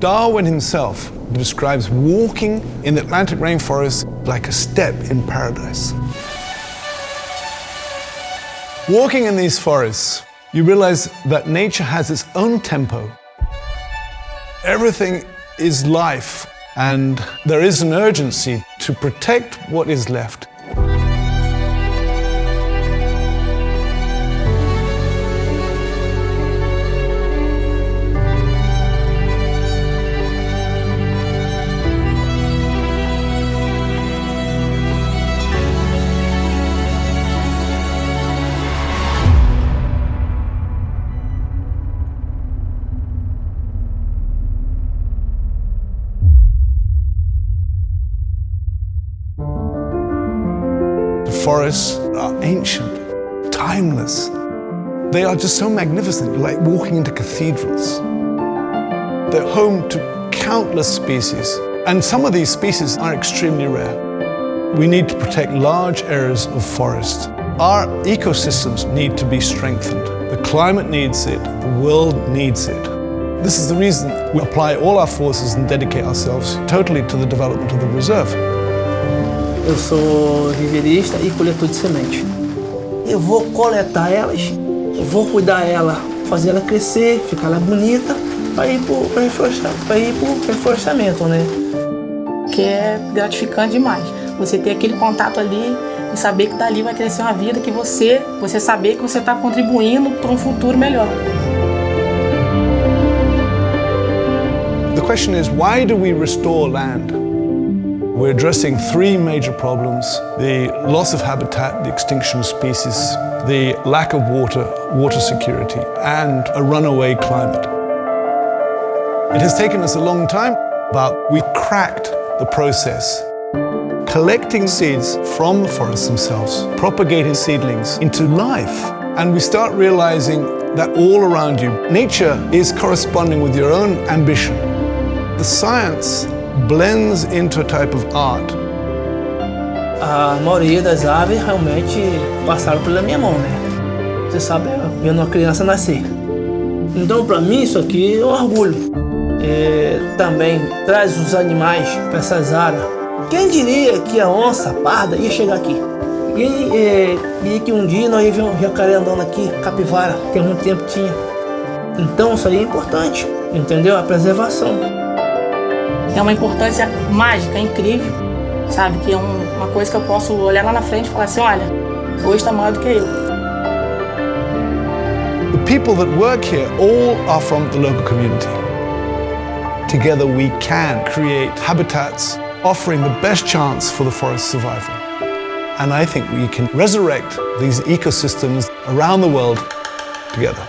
Darwin himself describes walking in the Atlantic rainforest like a step in paradise. Walking in these forests, you realize that nature has its own tempo. Everything is life, and there is an urgency to protect what is left. Forests are ancient, timeless. They are just so magnificent, like walking into cathedrals. They're home to countless species, and some of these species are extremely rare. We need to protect large areas of forest. Our ecosystems need to be strengthened. The climate needs it, the world needs it. This is the reason we apply all our forces and dedicate ourselves totally to the development of the reserve. Eu sou viverista e coletor de semente. Eu vou coletar elas, eu vou cuidar dela, fazer ela crescer, ficar ela bonita, para ir pro reflorestamento, né? Que é gratificante demais. Você ter aquele contato ali e saber que dali vai crescer uma vida, que você saber que você está contribuindo para um futuro melhor. The question is, why do we restore land? We're addressing three major problems: the loss of habitat, the extinction of species, the lack of water security, and a runaway climate. It has taken us a long time, but we cracked the process. Collecting seeds from the forests themselves, propagating seedlings into life, and we start realizing that all around you, nature is corresponding with your own ambition. The science blends into a type of art. A maioria das aves realmente passaram pela minha mão, né? Você sabe, vendo uma criança nascer. Então, para mim, isso aqui é um orgulho. Também traz os animais para essas áreas. Quem diria que a onça parda ia chegar aqui? E que um dia nós ia ver um jacaré andando aqui, capivara, que há muito tempo tinha. Então, isso aí é importante, entendeu? A preservação. É uma importância mágica, incrível, sabe? Que é uma coisa que eu posso olhar lá na frente e falar assim, olha, hoje está maior do que eu. The people that work here all are from the local community. Together we can create habitats offering the best chance for the forest survival. And I think we can resurrect these ecosystems around the world together.